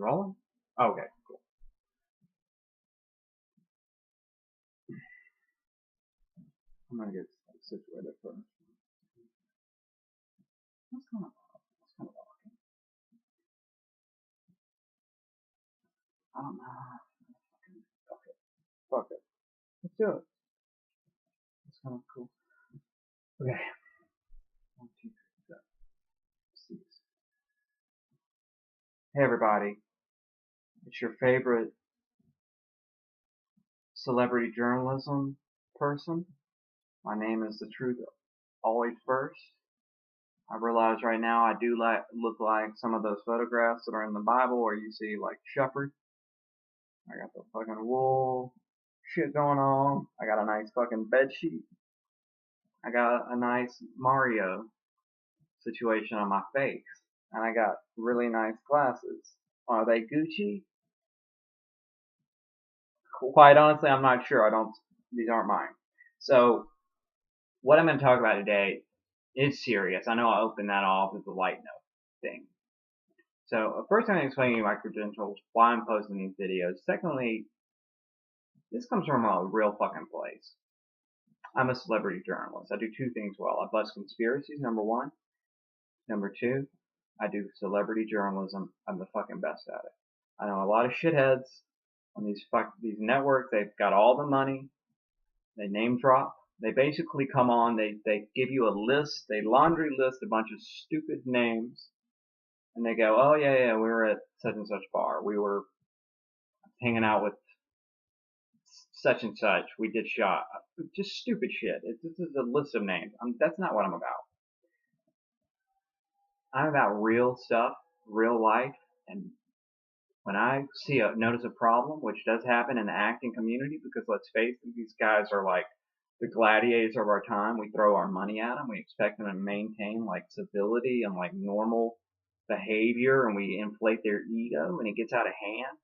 Rolling? Okay, cool. I'm gonna get situated first. What's kind of awkward? I don't know. Okay, fuck it. Let's do it. It's kind of cool. Okay. 1, 2, 3, 4, 5, 6. Hey everybody. It's your favorite celebrity journalism person. My name is The Truth Always First. I realize right now I do look like some of those photographs that are in the Bible where you see like shepherds. I got the fucking wool shit going on. I got a nice fucking bed sheet. I got a nice Mario situation on my face. And I got really nice glasses. Are they Gucci? Quite honestly, I'm not sure. These aren't mine. So, what I'm going to talk about today is serious. I know I opened that off as a light note thing. So, first I'm going to explain to you my credentials, why I'm posting these videos. Secondly, this comes from a real fucking place. I'm a celebrity journalist. I do two things well. I bust conspiracies, number one. Number two, I do celebrity journalism. I'm the fucking best at it. I know a lot of shitheads on these networks. They've got all the money. They name drop. They basically come on. They give you a list. They laundry list a bunch of stupid names, and they go, "Oh yeah, we were at such and such bar. We were hanging out with such and such. We did shot." Just stupid shit. This is a list of names. That's not what I'm about. I'm about real stuff, real life, and when I notice a problem, which does happen in the acting community, because let's face it, these guys are like the gladiators of our time. We throw our money at them. We expect them to maintain like civility and like normal behavior, and we inflate their ego, and it gets out of hand.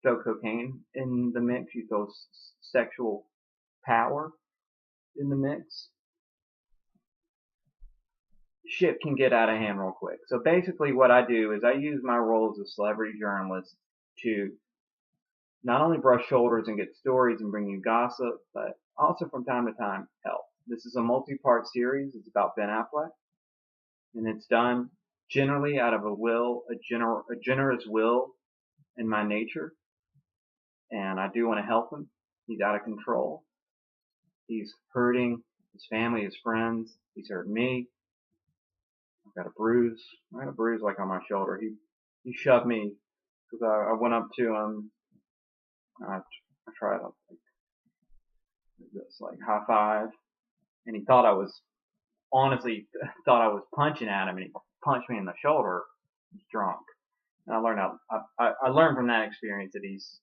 Throw cocaine in the mix. You throw sexual power in the mix. Shit can get out of hand real quick. So basically what I do is I use my role as a celebrity journalist to not only brush shoulders and get stories and bring you gossip, but also from time to time help. This is a multi-part series. It's about Ben Affleck, and it's done generally out of a generous will in my nature, and I do want to help him. He's out of control. He's hurting his family, his friends. He's hurt me. I've got a bruise. I got a bruise like on my shoulder. He shoved me because I went up to him. I tried to like high five, and he thought I was thought I was punching at him, and he punched me in the shoulder. He's drunk, and I learned from that experience that he's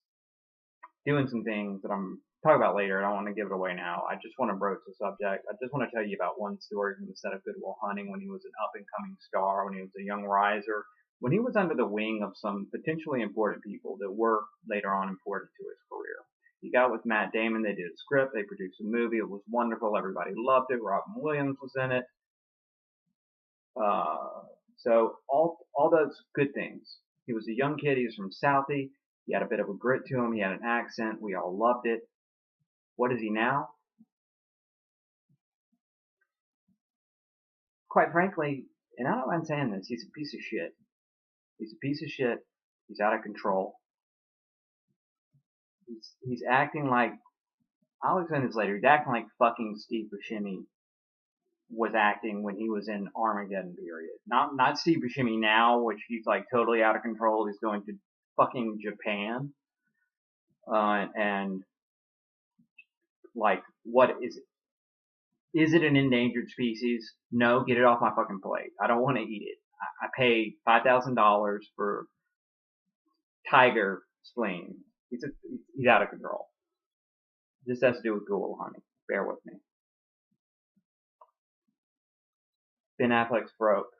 doing some things that I'm talk about later. I don't want to give it away now. I just want to broach the subject. I just want to tell you about one story from the set of Good Will Hunting when he was an up-and-coming star, when he was a young riser, when he was under the wing of some potentially important people that were later on important to his career. He got with Matt Damon. They did a script. They produced a movie. It was wonderful. Everybody loved it. Robin Williams was in it. So all those good things. He was a young kid. He was from Southie. He had a bit of a grit to him. He had an accent. We all loved it. What is he now? Quite frankly, and I don't mind saying this, he's a piece of shit. He's a piece of shit. He's out of control. He's acting like, I'll explain this later, he's acting like fucking Steve Buscemi was acting when he was in Armageddon period. Not Steve Buscemi now, which he's like totally out of control. He's going to fucking Japan. And like, what is it? Is it an endangered species? No, get it off my fucking plate. I don't want to eat it. I paid $5,000 for tiger spleen. He's out of control. This has to do with Good Will Hunting. Bear with me. Ben Affleck's broke.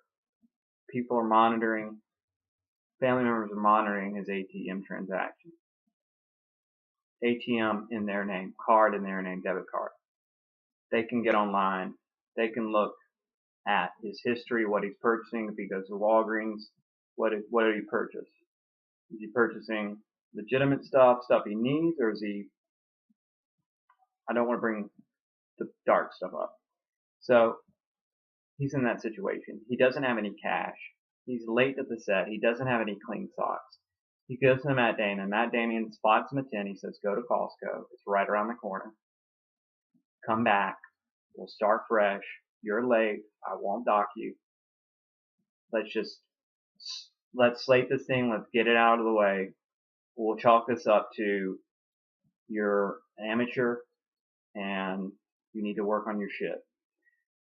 People are monitoring. Family members are monitoring his ATM transaction. ATM in their name, card in their name, debit card. They can get online. They can look at his history, what he's purchasing. If he goes to Walgreens, what did he purchase? Is he purchasing legitimate stuff he needs, or is he, I don't want to bring the dark stuff up. So he's in that situation. He doesn't have any cash. He's late at the set. He doesn't have any clean socks. He goes to Matt Damon. Matt Damon spots him a 10. He says, go to Costco. It's right around the corner. Come back. We'll start fresh. You're late. I won't dock you. Let's slate this thing. Let's get it out of the way. We'll chalk this up to you're an amateur and you need to work on your shit.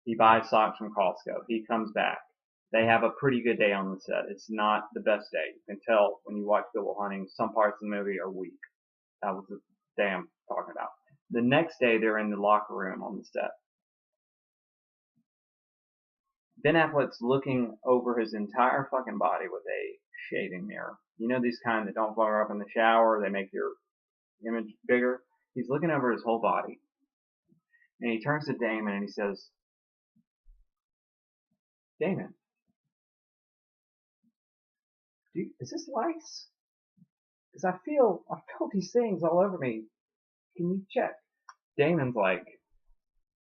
He buys socks from Costco. He comes back. They have a pretty good day on the set. It's not the best day. You can tell when you watch Good Will Hunting, some parts of the movie are weak. That was the day I'm talking about. The next day, they're in the locker room on the set. Ben Affleck's looking over his entire fucking body with a shaving mirror. You know these kind that don't flare up in the shower, they make your image bigger? He's looking over his whole body. And he turns to Damon and he says, Damon, is this lice? Because I feel these things all over me. Can you check? Damon's like,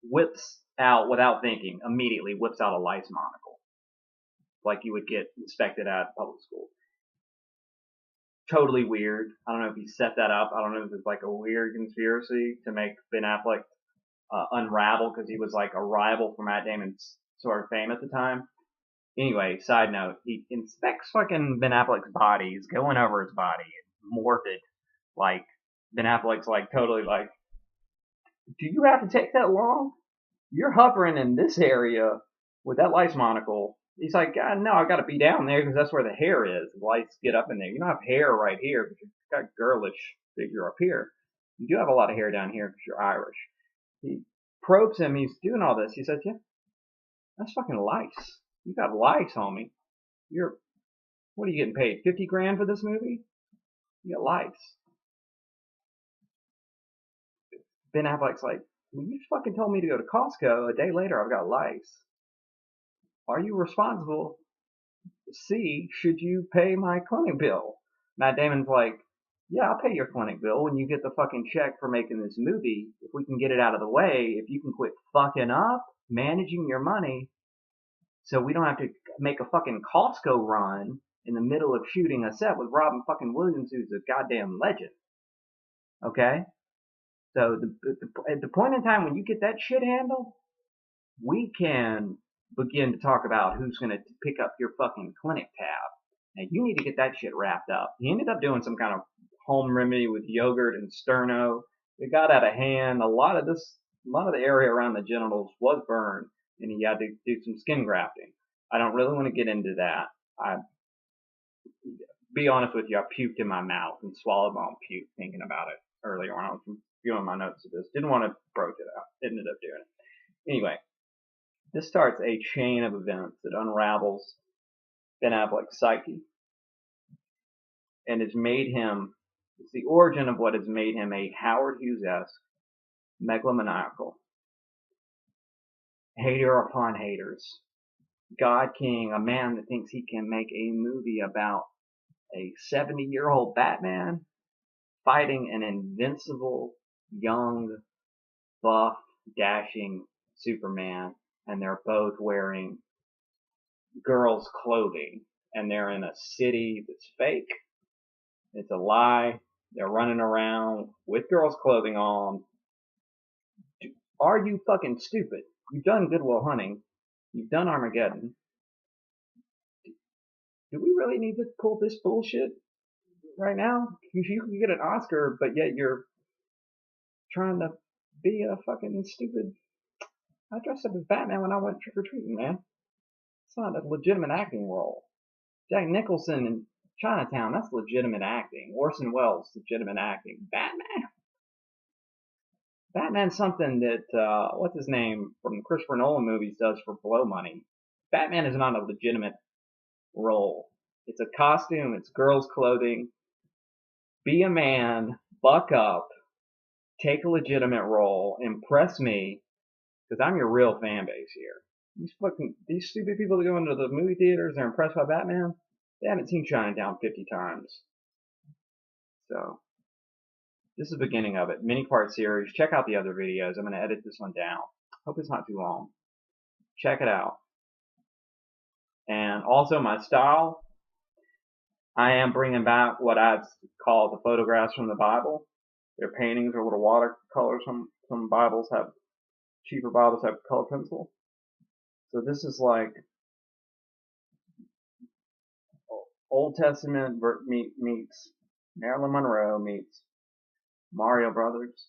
whips out, without thinking, immediately whips out a lice monocle. Like you would get inspected at public school. Totally weird. I don't know if he set that up. I don't know if it's like a weird conspiracy to make Ben Affleck unravel because he was like a rival for Matt Damon's sort of fame at the time. Anyway, side note, he inspects fucking Ben Affleck's body. He's going over his body, morbid. Like, Ben Affleck's like totally like, do you have to take that long? You're hovering in this area with that lice monocle. He's like, God, no, I gotta be down there because that's where the hair is. The lice get up in there. You don't have hair right here because you've got girlish figure up here. You do have a lot of hair down here because you're Irish. He probes him. He's doing all this. He says, yeah, that's fucking lice. You got lice, homie. What are you getting paid? 50 grand for this movie? You got lice. Ben Affleck's like, well, you fucking told me to go to Costco. A day later, I've got lice. Are you responsible? C, should you pay my clinic bill? Matt Damon's like, yeah, I'll pay your clinic bill when you get the fucking check for making this movie. If we can get it out of the way, if you can quit fucking up, managing your money, so we don't have to make a fucking Costco run in the middle of shooting a set with Robin fucking Williams, who's a goddamn legend. Okay? So at the point in time when you get that shit handled, we can begin to talk about who's going to pick up your fucking clinic tab. Now you need to get that shit wrapped up. He ended up doing some kind of home remedy with yogurt and sterno. It got out of hand. A lot of the area around the genitals was burned, and he had to do some skin grafting. I don't really want to get into that. Be honest with you, I puked in my mouth and swallowed my own puke thinking about it earlier when I was viewing my notes of this. Didn't want to broach it out. Ended up doing it. Anyway, this starts a chain of events that unravels Ben Affleck's psyche and it's the origin of what has made him a Howard Hughes-esque megalomaniacal hater upon haters, God King, a man that thinks he can make a movie about a 70-year-old Batman fighting an invincible, young, buff, dashing Superman, and they're both wearing girls' clothing, and they're in a city that's fake. It's a lie. They're running around with girls' clothing on. Are you fucking stupid? You've done Good Will Hunting. You've done Armageddon. Do we really need to pull this bullshit right now? You can get an Oscar, but yet you're trying to be a fucking stupid. I dressed up as Batman when I went trick-or-treating, man. It's not a legitimate acting role. Jack Nicholson in Chinatown, that's legitimate acting. Orson Welles, legitimate acting. Batman's something that, what's his name, from Christopher Nolan movies does for blow money. Batman is not a legitimate role. It's a costume, it's girls' clothing. Be a man, buck up, take a legitimate role, impress me, because I'm your real fan base here. These stupid people that go into the movie theaters, they're impressed by Batman. They haven't seen Chinatown 50 times. So this is the beginning of it. Mini part series. Check out the other videos. I'm going to edit this one down. Hope it's not too long. Check it out. And also my style. I am bringing back what I'd call the photographs from the Bible. They're paintings or little watercolors. Some Bibles have, cheaper Bibles have color pencil. So this is like Old Testament meets Marilyn Monroe meets Mario Brothers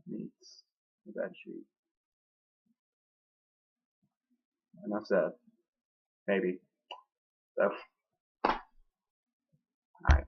meets the bed sheet. Enough said. Maybe. So, alright.